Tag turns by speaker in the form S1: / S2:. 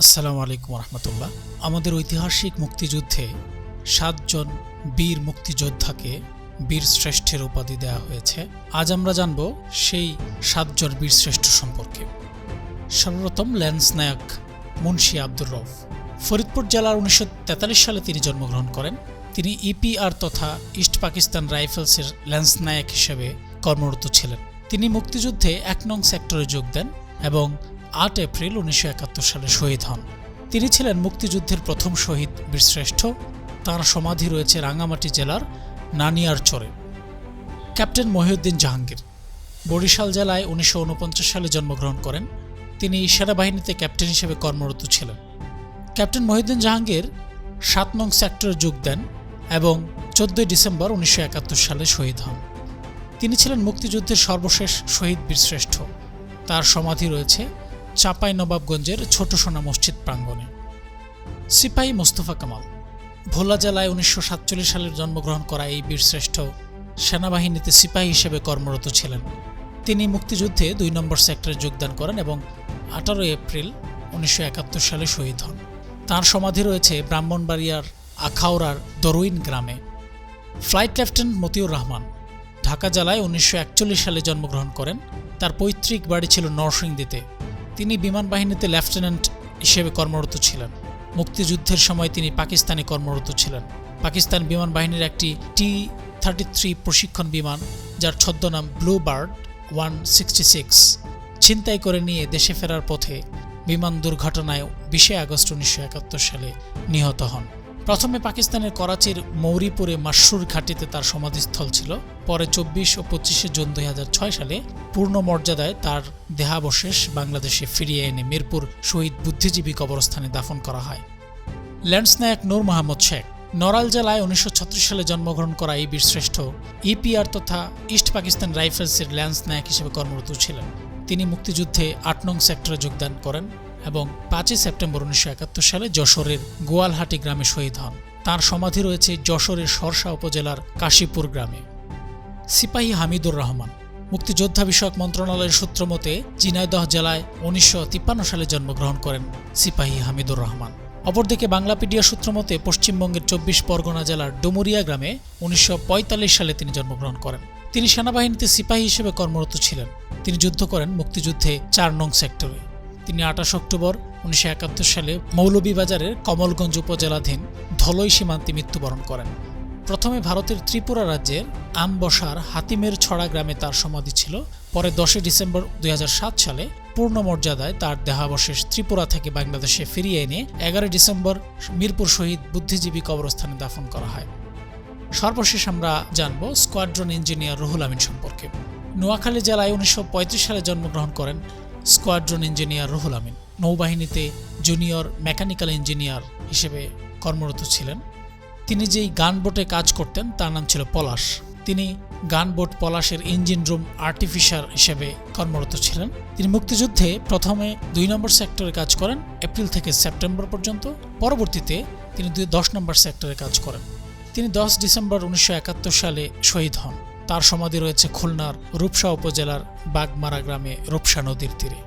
S1: আসসালামু আলাইকুম রহমতুল্লাহ। আমাদের ঐতিহাসিক মুক্তিযুদ্ধে ৭ জন বীর মুক্তিযোদ্ধাকে বীর শ্রেষ্ঠের উপাধি দেওয়া হয়েছে। আজ আমরা জানব সেই ৭ জন বীর শ্রেষ্ঠ সম্পর্কে। সর্বপ্রথম ল্যান্স নায়ক মুন্সি আব্দুর রউফ। ফরিদপুর জেলার ১৯৪৩ সালে তিনি জন্মগ্রহণ করেন। তিনি ইপিআর তথা ইস্ট পাকিস্তান রাইফেলসের ল্যান্স নায়ক হিসেবে কর্মরত ছিলেন। তিনি মুক্তিযুদ্ধে ১ নং সেক্টরে যোগ দেন এবং ৮ এপ্রিল ১৯৭১ সালে শহীদ হন। তিনি ছিলেন মুক্তিযুদ্ধের প্রথম শহীদ বীরশ্রেষ্ঠ। তাঁর সমাধি রয়েছে রাঙ্গামাটি জেলার নানিয়ারচরে। ক্যাপ্টেন মহিউদ্দিন জাহাঙ্গীর বরিশাল জেলায় ১৯৪৯ সালে জন্মগ্রহণ করেন। তিনি সেনাবাহিনীতে ক্যাপ্টেন হিসেবে কর্মরত ছিলেন। ক্যাপ্টেন মহিউদ্দিন জাহাঙ্গীর ৭ নং সেক্টরে যোগ দেন এবং ১৪ ডিসেম্বর ১৯৭১ সালে শহীদ হন। তিনি ছিলেন মুক্তিযুদ্ধের সর্বশেষ শহীদ বীরশ্রেষ্ঠ। তার সমাধি রয়েছে চাঁপাইনবাবগঞ্জের ছোট সোনা মসজিদ প্রাঙ্গণে। সিপাহী মোস্তফা কামাল ভোলা জেলায় ১৯৪৭ সালে জন্মগ্রহণ করা এই বীরশ্রেষ্ঠ সেনাবাহিনীতে সিপাহী হিসেবে কর্মরত ছিলেন। তিনি মুক্তিযুদ্ধে ২ নম্বর সেক্টরে যোগদান করেন এবং ১৮ এপ্রিল ১৯৭১ সালে শহীদ হন। তাঁর সমাধি রয়েছে ব্রাহ্মণবাড়িয়ার আখাউড়ার দরুইন গ্রামে। ফ্লাইট লেফটেন্যান্ট মতিউর রহমান ঢাকা জেলায় ১৯৪১ সালে জন্মগ্রহণ করেন। তার পৈতৃক বাড়ি ছিল নরসিংদীতে। তিনি বিমান বাহিনীতে লেফটেন্যান্ট হিসেবে কর্মরত ছিলেন। মুক্তিযুদ্ধের সময় তিনি পাকিস্তানে কর্মরত ছিলেন। পাকিস্তান বিমান বাহিনীর একটি T-33 প্রশিক্ষণ বিমান, যার ছদ্মনাম ব্লু বার্ড 166, ছিনতাই করে নিয়ে দেশে ফেরার পথে বিমান দুর্ঘটনায় ২০ আগস্ট ১৯৭১ সালে নিহত হন। প্রথমে পাকিস্তানের করাচির মৌরিপুরে মাশরুর ঘাটিতে তার সমাধিস্থল ছিল। পরে ২৪ ও ২৫ জুন ২০০৬ সালে পূর্ণ মর্যাদায় তার দেহাবশেষ বাংলাদেশে ফিরিয়ে এনে মিরপুর শহীদ বুদ্ধিজীবী কবরস্থানে দাফন করা হয়। ল্যান্স নায়ক নূর মোহাম্মদ শেখ নড়াইল জেলায় ১৯৩৬ সালে জন্মগ্রহণ করা এই বীরশ্রেষ্ঠ ইপিআর তথা ইস্ট পাকিস্তান রাইফেলসের ল্যান্স নায়ক হিসেবে কর্মরত ছিলেন। তিনি মুক্তিযুদ্ধে ৮ নং সেক্টরে যোগদান করেন এবং ৫ সেপ্টেম্বর ১৯৭১ সালে যশোরের গোয়ালহাটি গ্রামে শহীদ হন। তাঁর সমাধি রয়েছে যশোরের শর্ষা উপজেলার কাশীপুর গ্রামে। সিপাহী হামিদুর রহমান মুক্তিযোদ্ধা বিষয়ক মন্ত্রণালয়ের সূত্র মতে ঝিনাইদহ জেলায় ১৯৫৩ সালে জন্মগ্রহণ করেন সিপাহী হামিদুর রহমান। অপরদিকে বাংলাপিডিয়া সূত্র মতে পশ্চিমবঙ্গের ২৪ পরগনা জেলার ডুমুরিয়া গ্রামে ১৯৪৫ সালে তিনি জন্মগ্রহণ করেন। তিনি সেনাবাহিনীতে সিপাহী হিসেবে কর্মরত ছিলেন। তিনি যুদ্ধ করেন মুক্তিযুদ্ধে ৪ নং সেক্টরে। তিনি ২৮ অক্টোবর ১৯৭১ সালে মৌলভীবাজারের কমলগঞ্জ উপজেলাধীন ধলই সীমান্তে মৃত্যুবরণ করেন। প্রথমে ভারতের ত্রিপুরা রাজ্যের আমবসার হাতিমের ছড়া গ্রামে তার সমাধি ছিল। পরে ১০ ডিসেম্বর ২০০৭ সালে পূর্ণ মর্যাদায় তার দেহাবশেষ ত্রিপুরা থেকে বাংলাদেশে ফিরিয়ে এনে ১১ ডিসেম্বর মিরপুর শহীদ বুদ্ধিজীবী কবরস্থানে দাফন করা হয়। সর্বশেষ আমরা জানব স্কোয়াড্রন ইঞ্জিনিয়ার রুহুল আমিন সম্পর্কে। নোয়াখালী জেলায় ১৯৩৫ সালে জন্মগ্রহণ করেন squadron engineer Ruhul Amin. নৌবাহিনীতে junior mechanical engineer হিসেবে কর্মরত ছিলেন। তিনি যেই গানবোটে কাজ করতেন তার নাম ছিল পলাশ। তিনি গানবোট পলাশের ইঞ্জিন রুম আর্টিফিশার হিসেবে কর্মরত ছিলেন। তিনি মুক্তিযুদ্ধে প্রথমে ২ নম্বর সেক্টরে কাজ করেন এপ্রিল থেকে সেপ্টেম্বর পর্যন্ত। পরবর্তীতে তিনি ১০ নম্বর সেক্টরে কাজ করেন। তিনি ১০ ডিসেম্বর ১৯৭১ সালে শহীদ হন। তার সমাধি রয়েছে খুলনার রূপসা উপজেলার বাগমারা গ্রামে রূপসা নদীর তীরে।